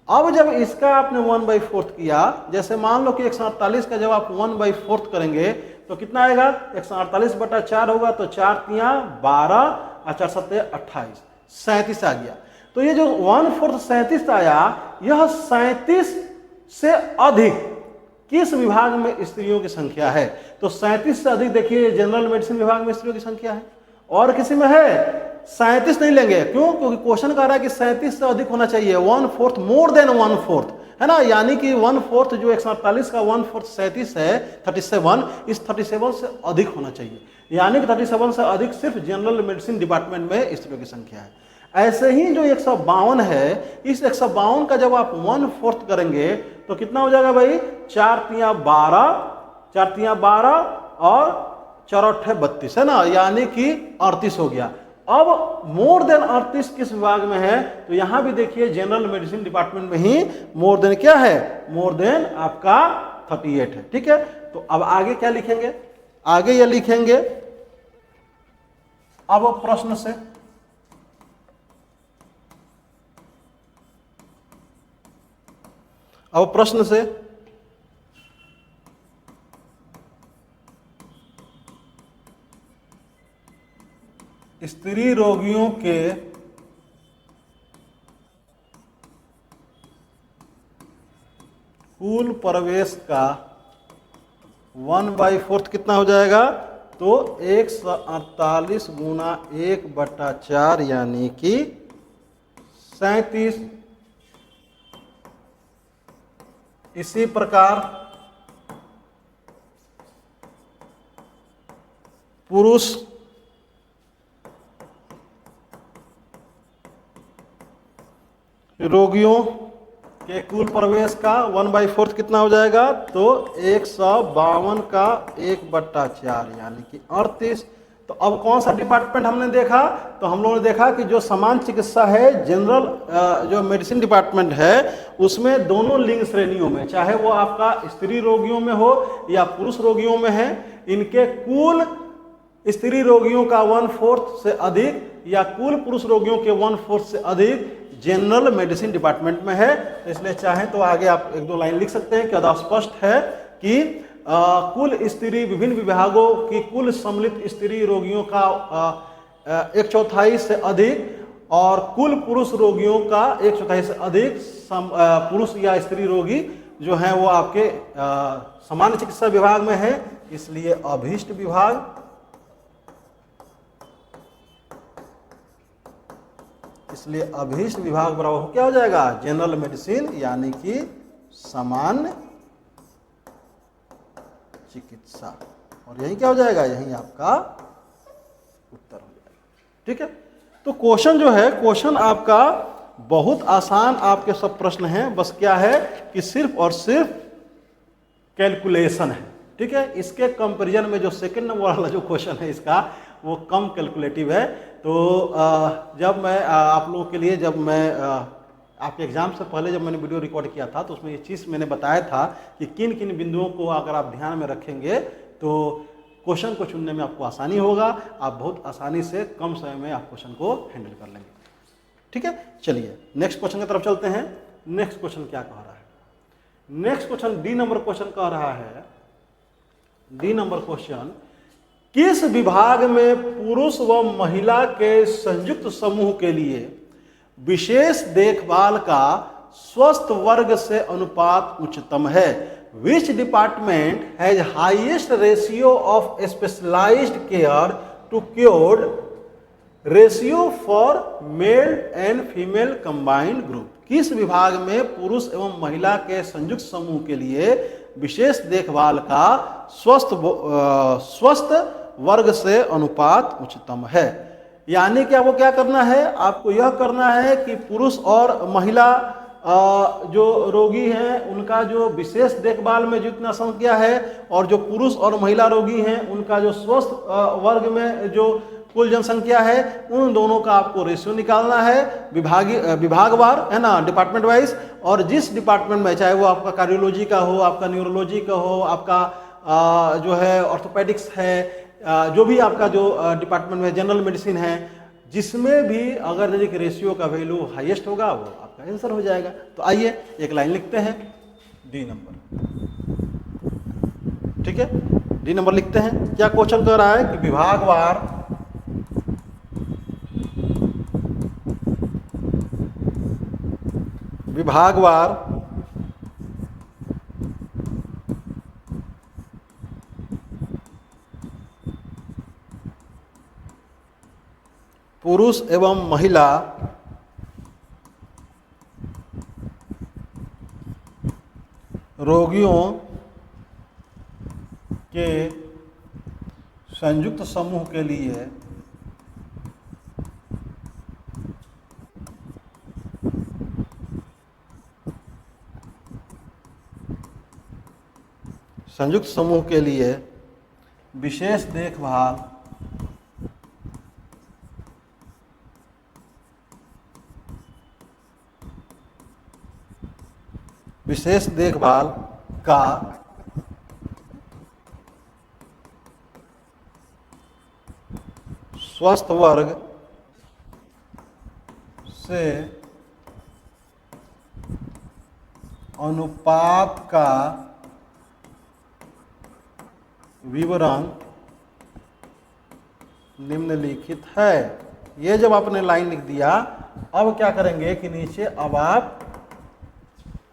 अब जब इसका आपने 1/4 किया, जैसे मान लो कि 148 का जब आप 1/4 करेंगे तो कितना आएगा? 148/4 होगा, तो 4 तियां 12 और 4 सत्ते 28, 37 आ गया। तो ये जो 1/4 37 आया, यह 37 से अधिक किस विभाग में स्त्रियों की संख्या है? तो 37 से अधिक देखिए जनरल मेडिसिन विभाग में स्त्रियों की संख्या है, और किसी में है 37 नहीं लेंगे। क्यों? क्योंकि क्वेश्चन कह रहा है कि 37 से अधिक होना चाहिए, 1/4 मोर देन 1/4, है ना। यानी कि 1/4 जो 148 का 1/4 37 है 37, इस 37 से अधिक होना चाहिए। यानी कि 37 से अधिक सिर्फ जनरल मेडिसिन डिपार्टमेंट में स्त्रियों की संख्या है। ऐसे ही जो 152 है, इस 152 का जब आप 1/4 करेंगे तो कितना हो जाएगा भाई? 4 तियां 12, 4 तियां 12 और 4 8 32, है ना। यानी कि 38 हो गया। अब मोर देन 38 किस विभाग में है? तो यहां भी देखिए जनरल मेडिसिन डिपार्टमेंट में ही मोर देन क्या है? मोर देन आपका 38 है। ठीक है। तो अब आगे क्या लिखेंगे? आगे ये लिखेंगे अब प्रश्न से, अब प्रश्न से स्त्री रोगियों के कुल प्रवेश का 1/4 कितना हो जाएगा? तो 148 गुना 1/4 यानी कि 37। इसी प्रकार पुरुष रोगियों के कुल प्रवेश का 1/4 कितना हो जाएगा? तो 152 का 1/4 यानी कि 38। तो अब कौन सा डिपार्टमेंट हमने देखा? तो हम लोगों ने देखा कि जो समान चिकित्सा है, जनरल जो मेडिसिन डिपार्टमेंट है, उसमें दोनों लिंग श्रेणियों में, चाहे वो आपका स्त्री रोगियों में हो या पुरुष रोगियों में है, इनके कुल स्त्री रोगियों का 1/4 से अधिक या कुल पुरुष रोगियों के 1/4 से अधिक जनरल मेडिसिन डिपार्टमेंट में है। इसलिए चाहे तो आगे आप 1-2 लाइन लिख सकते हैं कि स्पष्ट है कि कुल स्त्री विभिन्न विभागों की कुल सम्मिलित स्त्री रोगियों का 1/4 से अधिक और कुल पुरुष रोगियों का 1/4 से अधिक पुरुष या स्त्री रोगी जो हैं वो आपके सामान्य चिकित्सा विभाग में है। इसलिए अभीष्ट विभाग बराबर क्या हो जाएगा? जनरल मेडिसिन यानी कि सामान्य चिकित्सा। और यही क्या हो जाएगा? यही आपका उत्तर हो जाएगा। ठीक है। तो क्वेश्चन जो है, क्वेश्चन आपका बहुत आसान, आपके सब प्रश्न हैं, बस क्या है कि सिर्फ और सिर्फ कैलकुलेशन है। ठीक है। इसके कंपैरिजन में जो सेकंड नंबर वाला जो क्वेश्चन है इसका, वो कम कैलकुलेटिव है। तो जब मैं आप लोगों के लिए, जब मैं आपके एग्जाम से पहले जब मैंने वीडियो रिकॉर्ड किया था, तो उसमें ये चीज़ मैंने बताया था कि किन किन बिंदुओं को अगर आप ध्यान में रखेंगे तो क्वेश्चन को चुनने में आपको आसानी होगा, आप बहुत आसानी से कम समय में आप क्वेश्चन को हैंडल कर लेंगे। ठीक है। चलिए नेक्स्ट क्वेश्चन की तरफ चलते हैं। नेक्स्ट क्वेश्चन क्या कह रहा है? Next question D number question कह रहा है, डी नंबर क्वेश्चन, किस विभाग में पुरुष व महिला के संयुक्त समूह के लिए विशेष देखभाल का स्वस्थ वर्ग से अनुपात उच्चतम है। Which department has highest ratio of specialised care to cured ratio for male and female combined group. किस विभाग में पुरुष एवं महिला के संयुक्त समूह के लिए विशेष देखभाल का स्वस्थ वर्ग से अनुपात उच्चतम है। यानी कि आपको क्या करना है, आपको यह करना है कि पुरुष और महिला जो रोगी हैं उनका जो विशेष देखभाल में जितना संख्या है और जो पुरुष और महिला रोगी हैं उनका जो स्वस्थ वर्ग में जो कुल जनसंख्या है उन दोनों का आपको रेशियो निकालना है विभागवार, है ना, डिपार्टमेंट वाइज। और जिस डिपार्टमेंट में, चाहे वो आपका कार्डियोलॉजी का हो, आपका न्यूरोलॉजी का हो, आपका जो है ऑर्थोपेडिक्स है, जो भी आपका जो डिपार्टमेंट में जनरल मेडिसिन है, जिसमें भी अगर यदि रेशियो का वैल्यू हाईएस्ट होगा वो आपका आंसर हो जाएगा। तो आइए एक लाइन लिखते हैं, डी नंबर, ठीक है, डी नंबर लिखते हैं। क्या क्वेश्चन कर रहा है कि विभागवार पुरुष एवं महिला रोगियों के संयुक्त समूह के लिए विशेष देखभाल का स्वस्थ वर्ग से अनुपात का विवरण निम्नलिखित है। ये जब आपने लाइन लिख दिया, अब क्या करेंगे कि नीचे अब आप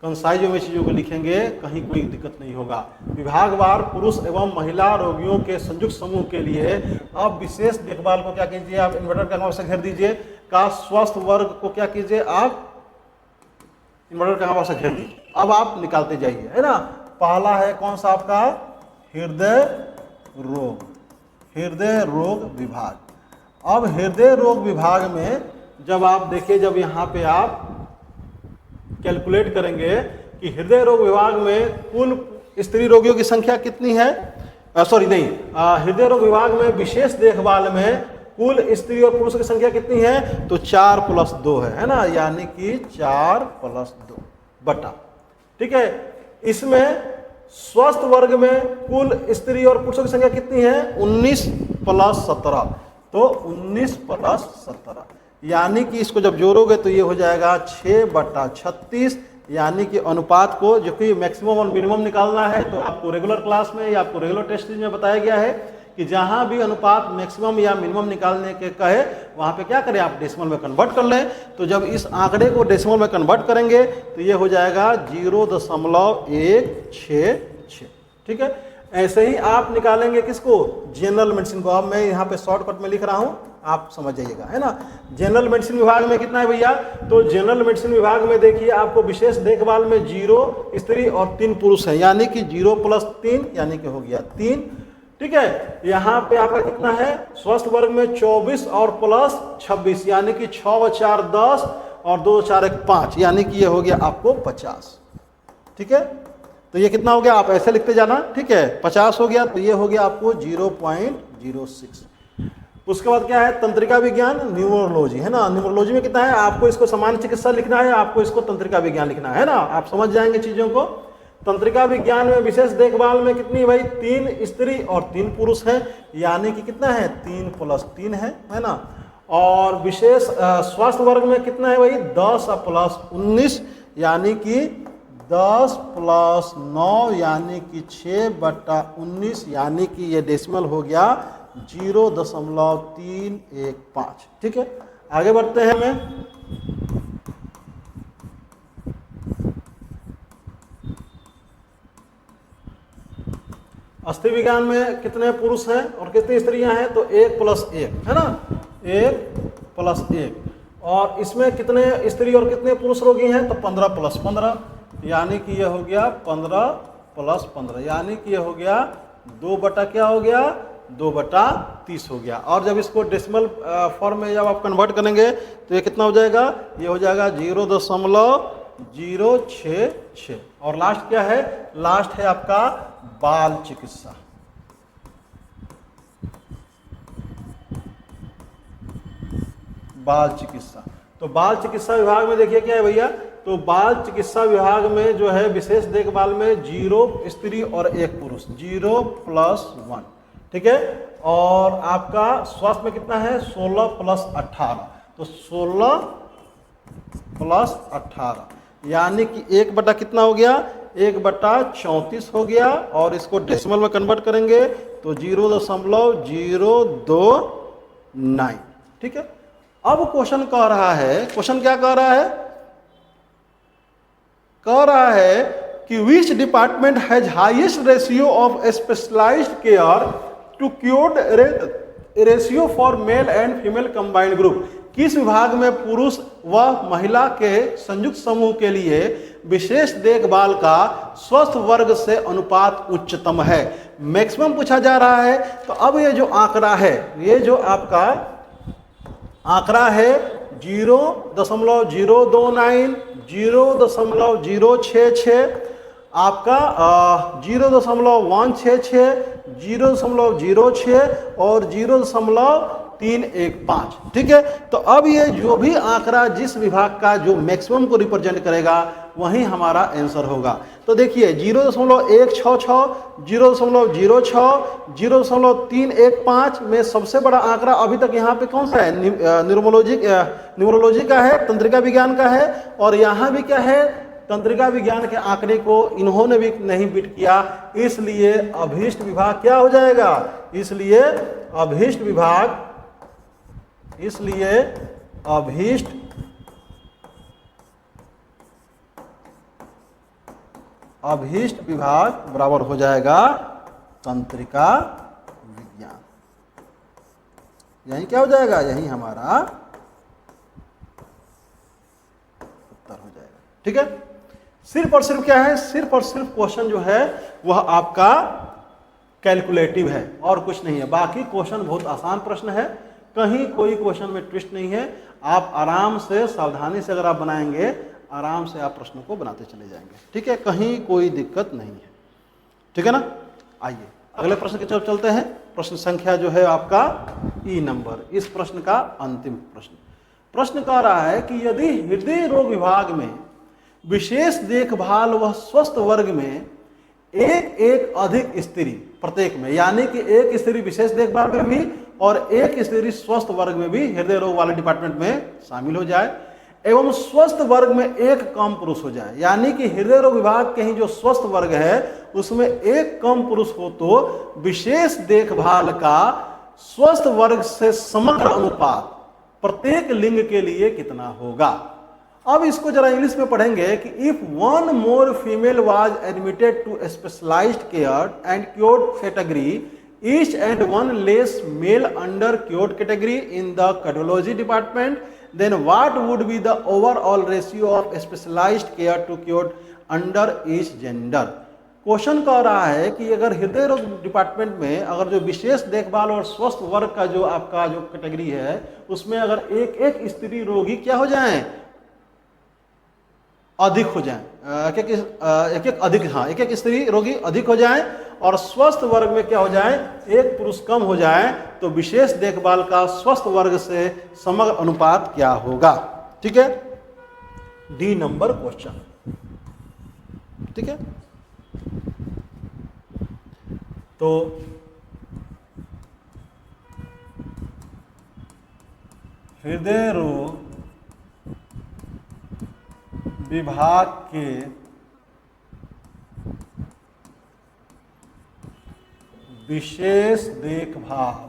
कंसाइज में चीज़ों को लिखेंगे, कहीं कोई दिक्कत नहीं होगा। विभागवार पुरुष एवं महिला रोगियों के संयुक्त समूह के लिए अब विशेष देखभाल को क्या कीजिए, आप इन्वर्टर का हवा से घेर दीजिए, का स्वस्थ वर्ग को क्या कीजिए, आप इन्वर्टर का हवा से घेर दीजिए। अब आप निकालते जाइए, है ना। पहला है कौन सा आपका, हृदय रोग विभाग। अब हृदय रोग विभाग में जब आप देखिए, जब यहाँ पे आप कैलकुलेट करेंगे कि हृदय रोग विभाग में कुल स्त्री रोगियों की संख्या कितनी है, हृदय रोग विभाग में विशेष देखभाल में कुल स्त्री और पुरुष की संख्या कितनी है, तो 4 + 2 है ना, यानी कि 4 + 2 बटा, ठीक है। इसमें स्वस्थ वर्ग में कुल स्त्री और पुरुषों की संख्या कितनी है, 19 + 17, तो 19 + 17, यानी कि इसको जब जोड़ोगे तो ये हो जाएगा 6/36, यानी कि अनुपात को जो कि मैक्सिमम और मिनिमम निकालना है, तो आपको रेगुलर क्लास में या आपको रेगुलर टेस्ट में बताया गया है कि जहां भी अनुपात मैक्सिमम या मिनिमम निकालने के कहे वहां पे क्या करें, आप डेसिमल में कन्वर्ट कर लें। तो जब इस आंकड़े को डेसिमल में कन्वर्ट करेंगे तो ये हो जाएगा 0.166, ठीक है। ऐसे ही आप निकालेंगे किसको, जनरल मेडिसिन को। अब मैं यहाँ पे शॉर्टकट में लिख रहा हूँ, आप समझ जाइएगा, है ना। जनरल मेडिसिन विभाग में कितना है भैया, तो जनरल मेडिसिन विभाग में देखिए आपको विशेष देखभाल में 0 स्त्री और 3 पुरुष है, यानी कि 0 + 3 यानी कि हो गया 3, ठीक है। यहाँ पे आपका कितना है, स्वस्थ वर्ग में 24 और प्लस 26, यानी कि 6 × 4 = 10 और 2 × 4 = 5, यानी कि ये हो गया आपको 50, ठीक है। तो ये कितना हो गया, आप ऐसे लिखते जाना, ठीक है। 50 हो गया, तो ये हो गया आपको 0.06। उसके बाद क्या है, तंत्रिका विज्ञान, न्यूरोलॉजी, है ना। न्यूरोलॉजी में कितना है, आपको इसको सामान्य चिकित्सा लिखना है, आपको इसको तंत्रिका विज्ञान लिखना है ना, आप समझ जाएंगे चीजों को। तंत्रिका विज्ञान में विशेष देखभाल में कितनी भाई, 3 स्त्री और 3 पुरुष हैं, यानी कि कितना है, 3 + 3 है ना। और विशेष स्वास्थ्य वर्ग में कितना है भाई, 10 + 19, यानी कि 10 + 9, यानी कि 6/19, यानी कि ये डेसिमल हो गया 0.315, ठीक है। आगे बढ़ते हैं हमें, अस्थि विज्ञान में कितने पुरुष हैं और कितनी स्त्रियां हैं? तो 1 + 1 है ना, 1 + 1। और इसमें कितने स्त्री और कितने पुरुष रोगी हैं? तो 15 + 15, यानी कि ये हो गया 15 + 15, यानी कि ये हो गया 2 बटा क्या हो गया? 2 बटा 30 हो गया। और जब इसको डेसिमल फॉर्म में जब आप कन्वर्ट करेंगे तो ये कितना हो जाएगा? ये हो जाएगा 0.066। और लास्ट क्या है? लास्ट है आपका बाल चिकित्सा। बाल चिकित्सा, तो बाल चिकित्सा विभाग में देखिए क्या है भैया, तो बाल चिकित्सा विभाग में जो है विशेष देखभाल में 0 स्त्री और 1 पुरुष, 0 + 1, ठीक है। और आपका स्वास्थ्य में कितना है? 16 + 18, तो 16 + 18 यानी कि 1 बटा कितना हो गया? 1 बटा 34 हो गया। और इसको डेसिमल में कन्वर्ट करेंगे तो 0.029, ठीक है। अब क्वेश्चन कह रहा है, क्वेश्चन क्या कह रहा है? कह रहा है कि which department has highest ratio of specialised care to cured ratio for male and female combined group. किस विभाग में पुरुष व महिला के संयुक्त समूह के लिए विशेष देखभाल का स्वस्थ वर्ग से अनुपात उच्चतम है? मैक्सिमम पूछा जा रहा है। तो अब ये जो आंकड़ा है, ये जो आपका आंकड़ा है 0.029, 0.066, आपका 0.166, 0.06 और 0.315, ठीक है। तो अब ये जो भी आंकड़ा जिस विभाग का जो मैक्सिमम को रिप्रेजेंट करेगा वही हमारा आंसर होगा। तो देखिए 0.166, 0.06, 0.315 में सबसे बड़ा आंकड़ा अभी तक यहाँ पे कौन सा है? न्यूरोलॉजी का है, तंत्रिका विज्ञान का है। और यहाँ भी क्या है? तंत्रिका विज्ञान के आंकड़े को इन्होंने भी नहीं बीट किया, इसलिए अभीष्ट विभाग क्या हो जाएगा? इसलिए अभीष्ट विभाग बराबर हो जाएगा तंत्रिका विज्ञान। यही क्या हो जाएगा? यही हमारा उत्तर हो जाएगा, ठीक है। सिर्फ और सिर्फ क्या है? सिर्फ और सिर्फ क्वेश्चन जो है वह आपका कैलकुलेटिव है और कुछ नहीं है। बाकी क्वेश्चन बहुत आसान प्रश्न है, कहीं कोई क्वेश्चन में ट्विस्ट नहीं है। आप आराम से सावधानी से अगर आप बनाएंगे, आराम से आप प्रश्नों को बनाते चले जाएंगे, ठीक है। कहीं कोई दिक्कत नहीं है, ठीक है ना। आइए अगले प्रश्न की तरफ चलते हैं। प्रश्न संख्या जो है आपका ई नंबर, इस प्रश्न का अंतिम प्रश्न कह रहा है कि यदि हृदय रोग विभाग में विशेष देखभाल व स्वस्थ वर्ग में एक अधिक स्त्री प्रत्येक में, यानी कि एक स्त्री विशेष देखभाल में भी और एक स्त्री स्वस्थ वर्ग में भी हृदय रोग वाले डिपार्टमेंट में शामिल हो जाए, एवं स्वस्थ वर्ग में एक कम पुरुष हो जाए, यानी कि हृदय रोग विभाग के ही जो स्वस्थ वर्ग है उसमें एक कम पुरुष हो, तो विशेष देखभाल का स्वस्थ वर्ग से समग्र अनुपात प्रत्येक लिंग के लिए कितना होगा? अब इसको जरा इंग्लिश में पढ़ेंगे कि if one more female was admitted to specialised care and cured category, each and one less male under cured category in the cardiology department, then what would be the overall ratio of specialized care to cured under each gender? Question कह रहा है कि अगर हृदय रोग department में अगर जो विशेष देखभाल और स्वस्थ वर्ग का जो आपका जो कैटेगरी है उसमें अगर एक एक स्त्री रोगी क्या हो जाएं? अधिक हो जाएं, एक एक स्त्री रोगी अधिक हो जाएं और स्वस्थ वर्ग में क्या हो जाए? एक पुरुष कम हो जाए, तो विशेष देखभाल का स्वस्थ वर्ग से समग्र अनुपात क्या होगा? ठीक है, डी नंबर क्वेश्चन, ठीक है। तो हृदय रोग विभाग के विशेष देखभाल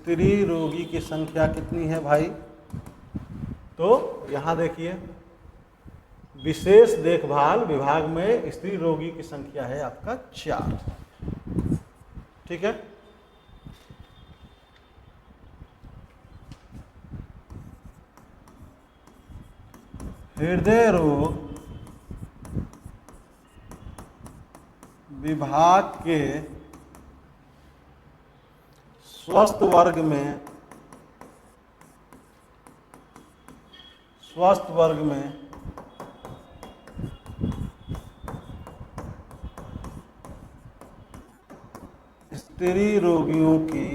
स्त्री रोगी की संख्या कितनी है भाई? तो यहां देखिए, विशेष देखभाल विभाग में स्त्री रोगी की संख्या है आपका 4। ठीक है, हृदय रोग विभाग के स्वस्थ वर्ग में स्त्री रोगियों की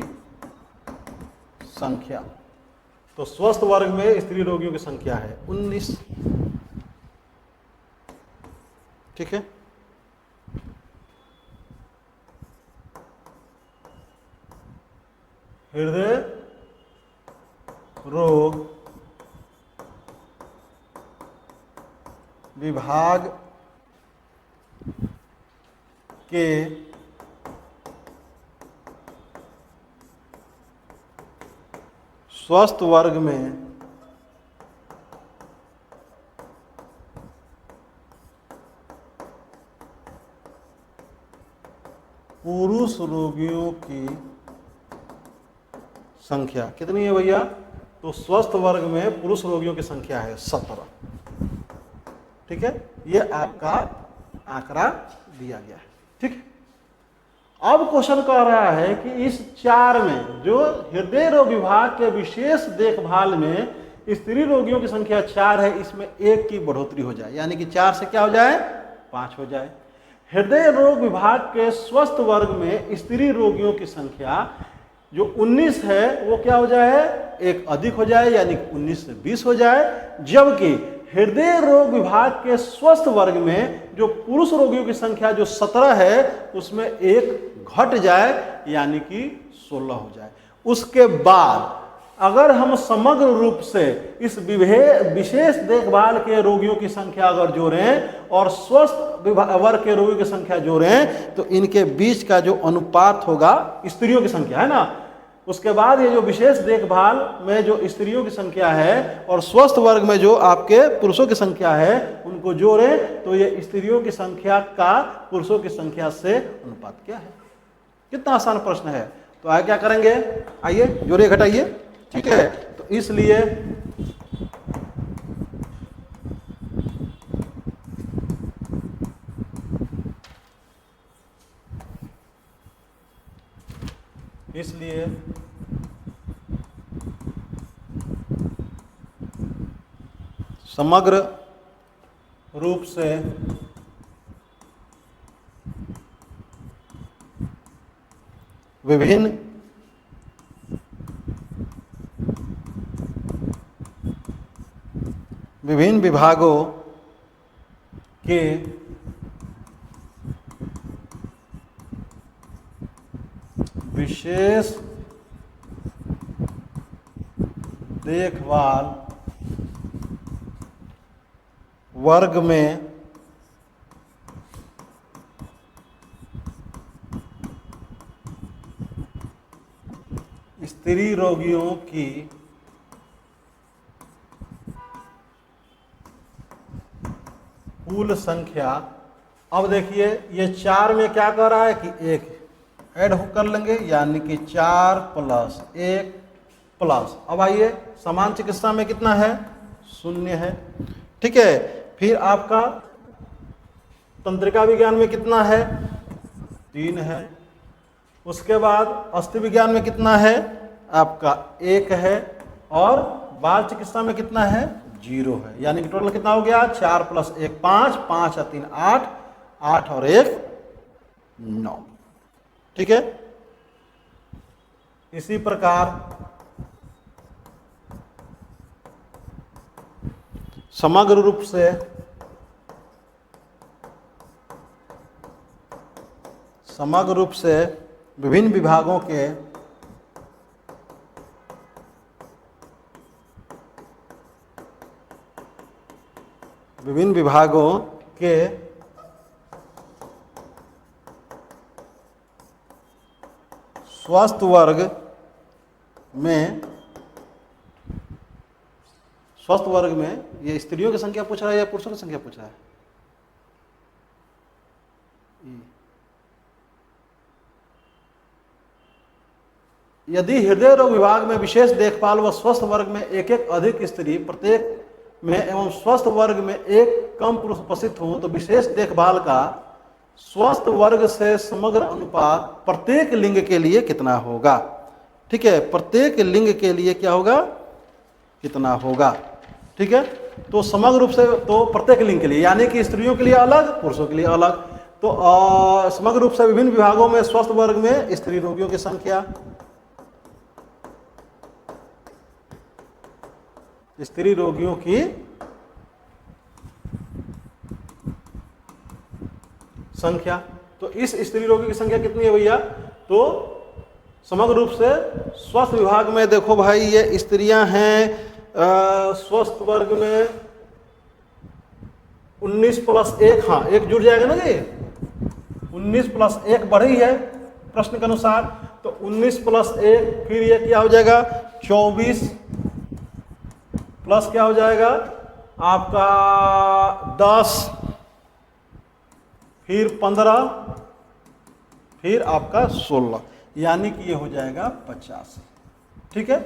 संख्या, तो स्वस्थ वर्ग में स्त्री रोगियों की संख्या है 19। ठीक है, हृदय रोग विभाग के स्वस्थ वर्ग में पुरुष रोगियों की संख्या कितनी है भैया? तो स्वस्थ वर्ग में पुरुष रोगियों की संख्या है 17। ठीक है, ये आपका आंकड़ा दिया गया है। ठीक है, अब क्वेश्चन कह रहा है कि इस 4 में जो हृदय रोग विभाग के विशेष देखभाल में स्त्री रोगियों की संख्या 4 है, इसमें 1 की बढ़ोतरी हो जाए, यानी कि 4 से क्या हो जाए? 5 हो जाए। हृदय रोग विभाग के स्वस्थ वर्ग में स्त्री रोगियों की संख्या जो 19 है वो क्या हो जाए? 1 अधिक हो जाए, यानी कि 19 से 20 हो जाए। जबकि हृदय रोग विभाग के स्वस्थ वर्ग में जो पुरुष रोगियों की संख्या जो 17 है उसमें 1 घट जाए, यानी कि 16 हो जाए। उसके बाद अगर हम समग्र रूप से इस विशेष देखभाल के रोगियों की संख्या अगर जोड़ें और स्वस्थ वर्ग के रोगियों की संख्या जोड़ें तो इनके बीच का जो अनुपात होगा, स्त्रियों की संख्या है ना, उसके बाद ये जो विशेष देखभाल में जो स्त्रियों की संख्या है और स्वस्थ वर्ग में जो आपके पुरुषों की संख्या है, उनको जोड़ें तो ये स्त्रियों की संख्या का पुरुषों की संख्या से अनुपात क्या है। कितना आसान प्रश्न है। तो आगे क्या करेंगे? आइए जोड़िए घटाइए। ठीक है, तो इसलिए समग्र रूप से विभिन्न विभागों के विशेष देखभाल वर्ग में स्त्री रोगियों की कुल संख्या, अब देखिए ये 4 में क्या कर रहा है कि 1 ऐड कर लेंगे, यानी कि 4 + 1 प्लस, अब आइए समान चिकित्सा में कितना है? 0 है। ठीक है, फिर आपका तंत्रिका विज्ञान में कितना है? 3 है। उसके बाद अस्थि विज्ञान में कितना है? आपका 1 है। और बाल चिकित्सा में कितना है? 0 है। यानी कि टोटल कितना हो गया? 4 + 1 5, 5 और 3 8, 8 और 1 9। ठीक है, इसी प्रकार समग्र रूप से विभिन्न विभागों के स्वस्थ वर्ग में स्वस्थ वर्ग में, ये स्त्रियों की संख्या पूछ रहा है या पुरुषों की संख्या पूछ रहा है? यदि हृदय रोग विभाग में विशेष देखभाल व स्वस्थ वर्ग में एक एक अधिक स्त्री प्रत्येक में एवं स्वस्थ वर्ग में एक कम पुरुष उपस्थित हों तो विशेष देखभाल का स्वस्थ वर्ग से समग्र अनुपात प्रत्येक लिंग के लिए कितना होगा? ठीक है, प्रत्येक लिंग के लिए क्या होगा, कितना होगा? ठीक है, तो समग्र रूप से तो प्रत्येक लिंग के लिए, यानी कि स्त्रियों के लिए अलग, पुरुषों के लिए अलग। तो समग्र रूप से विभिन्न विभागों में स्वस्थ वर्ग में स्त्री रोगियों की संख्या, स्त्री रोगियों की संख्या, तो इस स्त्री रोगी की संख्या कितनी है भैया? तो समग्र रूप से स्वस्थ विभाग में देखो भाई, ये स्त्रियां हैं स्वस्थ वर्ग में 19 + 1, हाँ 1 जुड़ जाएगा ना जी, 19 + 1 बढ़ी है प्रश्न के अनुसार, तो 19 + 1 फिर ये क्या हो जाएगा 24 प्लस क्या हो जाएगा आपका 10, फिर 15, फिर आपका 16, यानी कि ये हो जाएगा 85। ठीक है,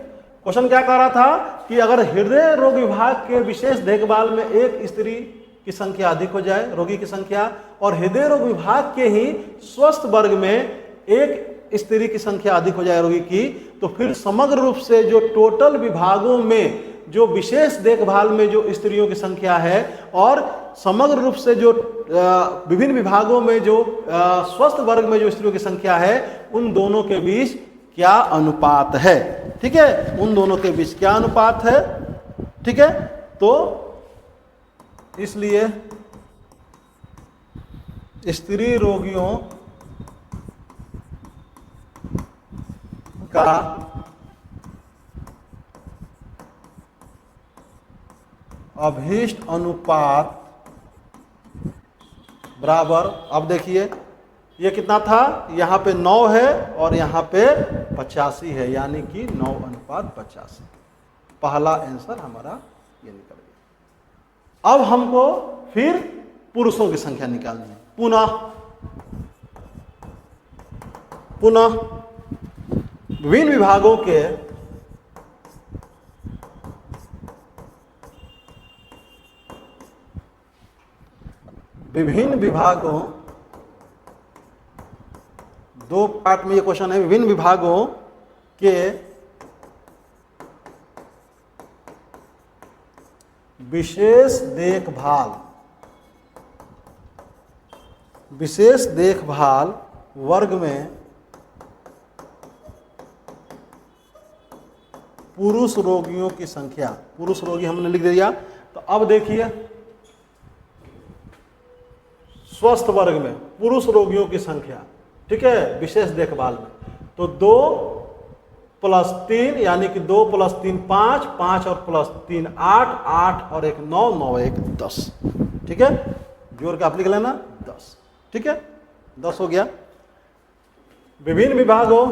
क्वेश्चन क्या कह रहा था कि अगर हृदय रोग विभाग के विशेष देखभाल में एक स्त्री की संख्या अधिक हो जाए, रोगी की संख्या, और हृदय रोग विभाग के ही स्वस्थ वर्ग में एक स्त्री की संख्या अधिक हो जाए रोगी की, तो फिर समग्र रूप से जो टोटल विभागों में जो विशेष देखभाल में जो स्त्रियों की संख्या है और समग्र रूप से जो विभिन्न विभागों में जो स्वस्थ वर्ग में जो स्त्रियों की संख्या है, उन दोनों के बीच क्या अनुपात है? ठीक है, उन दोनों के बीच क्या अनुपात है? ठीक है, तो इसलिए स्त्री रोगियों का अभीष्ट अनुपात बराबर, अब देखिए ये कितना था, यहाँ पे 9 है और यहाँ पे 85 है, यानी कि 9:85। पहला आंसर हमारा ये निकल गया। अब हमको फिर पुरुषों की संख्या निकालनी है। पुनः विभिन्न विभागों के दो पार्ट में ये क्वेश्चन है। विभिन्न विभागों के विशेष देखभाल वर्ग में पुरुष रोगियों की संख्या, पुरुष रोगी हमने लिख दिया। तो अब देखिए स्वस्थ वर्ग में पुरुष रोगियों की संख्या, ठीक है, विशेष देखभाल में, तो 2 + 3 यानी कि 2 + 3 5, 5 और +3 8, 8 और 1 9, 9 1 10। ठीक है, जोड़ के आप लिख लेना 10। ठीक है, 10 हो गया। विभिन्न विभागों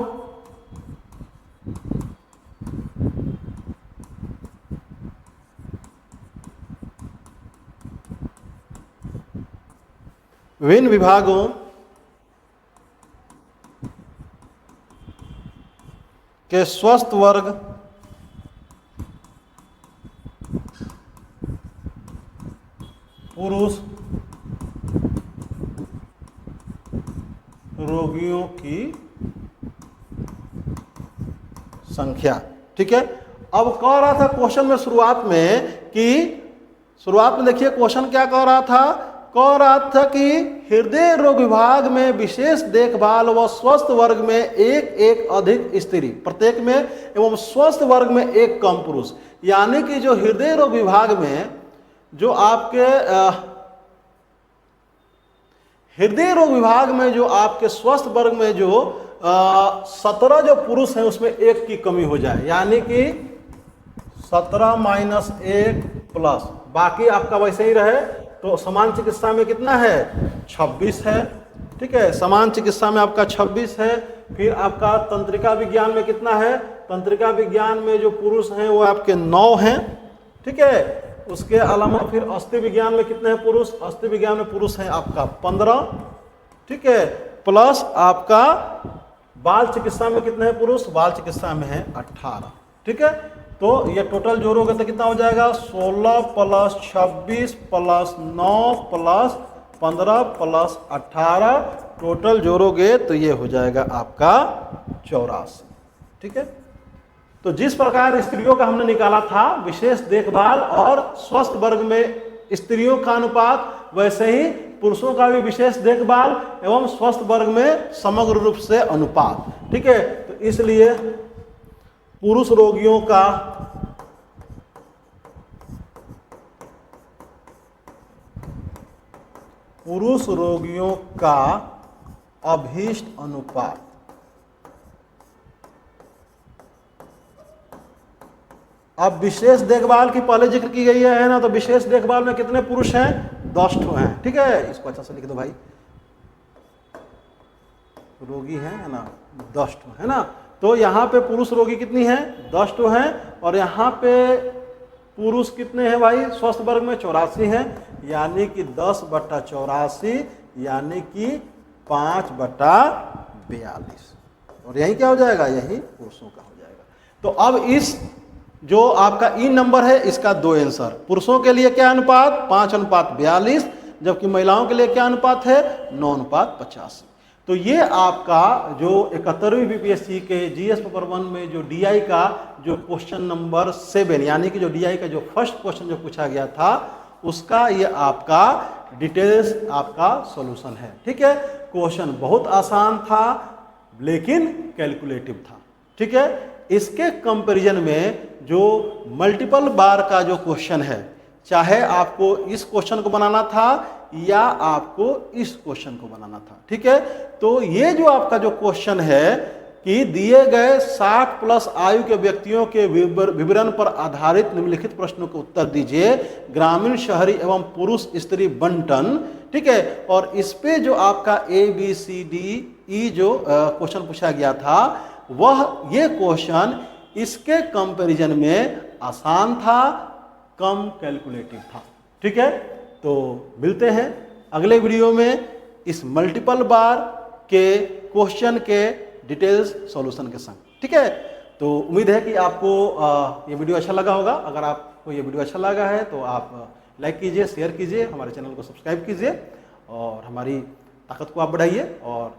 के स्वस्थ वर्ग पुरुष रोगियों की संख्या। ठीक है, अब कह रहा था क्वेश्चन में शुरुआत में देखिए क्वेश्चन क्या कह रहा था कि हृदय रोग विभाग में विशेष देखभाल व स्वस्थ वर्ग में एक अधिक स्त्री प्रत्येक में एवं स्वस्थ वर्ग में एक कम पुरुष, यानी कि जो हृदय रोग विभाग में जो आपके हृदय रोग विभाग में जो आपके स्वस्थ वर्ग में जो 17 जो पुरुष हैं उसमें एक की कमी हो जाए, यानी कि 17 - 1 प्लस बाकी आपका वैसे ही रहे, तो समान चिकित्सा में कितना है 26 है। ठीक है, समान चिकित्सा में आपका 26 है। फिर आपका तंत्रिका विज्ञान में कितना है, तंत्रिका विज्ञान में जो पुरुष हैं वो आपके 9 हैं, ठीक है। उसके अलावा फिर अस्थि विज्ञान में कितने हैं पुरुष, अस्थि विज्ञान में पुरुष हैं आपका 15, ठीक है, प्लस आपका बाल चिकित्सा में कितने हैं पुरुष, बाल चिकित्सा में है 18, ठीक है। तो ये टोटल जोड़ोगे तो कितना हो जाएगा, 16 plus 26 plus 9 plus 15 plus 18, total जोड़ोगे तो ये हो जाएगा आपका 84, ठीक है। तो जिस प्रकार स्त्रियों का हमने निकाला था विशेष देखभाल और स्वस्थ वर्ग में स्त्रियों का अनुपात, वैसे ही पुरुषों का भी विशेष देखभाल एवं स्वस्थ वर्ग में समग्र रूप से अनुपात, ठीक है। तो इसलिए पुरुष रोगियों का अभीष्ट अनुपात, अब विशेष देखभाल की पहले जिक्र की गई है ना, तो विशेष देखभाल में कितने पुरुष हैं, 10 ठो हैं, ठीक है। इसको अच्छा से लिख दो भाई, रोगी है ना 10 ठो है ना। तो यहाँ पे पुरुष रोगी कितनी है, 10 ठो हैं, और यहाँ पे पुरुष कितने हैं भाई, स्वस्थ वर्ग में 84 हैं, यानी कि 10/84 यानी कि 5/42, और यही क्या हो जाएगा, यही पुरुषों का हो जाएगा। तो अब इस जो आपका ई नंबर है इसका 2 आंसर, पुरुषों के लिए क्या अनुपात 5/42, जबकि महिलाओं के लिए क्या अनुपात है 9/85। तो ये आपका जो 71वीं बीपीएससी के जीएस पेपर 1 में जो डीआई का जो क्वेश्चन नंबर 7 यानी कि जो डीआई का जो फर्स्ट क्वेश्चन जो पूछा गया था उसका ये आपका डिटेल्स आपका सॉल्यूशन है, ठीक है। क्वेश्चन बहुत आसान था लेकिन कैलकुलेटिव था, ठीक है। इसके कंपैरिजन में जो मल्टीपल बार का जो क्वेश्चन है, चाहे आपको इस क्वेश्चन को बनाना था या आपको इस क्वेश्चन को बनाना था, ठीक है। तो ये जो आपका जो क्वेश्चन है कि दिए गए 60 प्लस आयु के व्यक्तियों के विवरण पर आधारित निम्नलिखित प्रश्नों के उत्तर दीजिए, ग्रामीण शहरी एवं पुरुष स्त्री बंटन, ठीक है। और इस पे जो आपका ABCDE जो क्वेश्चन पूछा गया था वह ये क्वेश्चन इसके कंपैरिजन में आसान था, कम कैलकुलेटिव था, ठीक है। तो मिलते हैं अगले वीडियो में इस मल्टीपल बार के क्वेश्चन के डिटेल्स सॉल्यूशन के संग, ठीक है। तो उम्मीद है कि आपको ये वीडियो अच्छा लगा होगा। अगर आपको ये वीडियो अच्छा लगा है तो आप लाइक कीजिए, शेयर कीजिए, हमारे चैनल को सब्सक्राइब कीजिए और हमारी ताकत को आप बढ़ाइए। और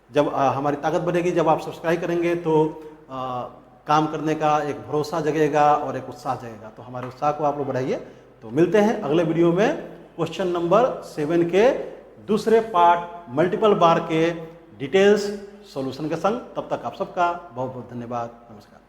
जब हमारी ताकत बढ़ेगी, जब आप सब्सक्राइब करेंगे तो काम करने का एक भरोसा जगेगा और एक उत्साह जगेगा, तो हमारे उत्साह को आप लोग बढ़ाइए। तो मिलते हैं अगले वीडियो में क्वेश्चन नंबर 7 के दूसरे पार्ट मल्टीपल बार के डिटेल्स सॉल्यूशन के संग। तब तक आप सबका बहुत बहुत धन्यवाद, नमस्कार।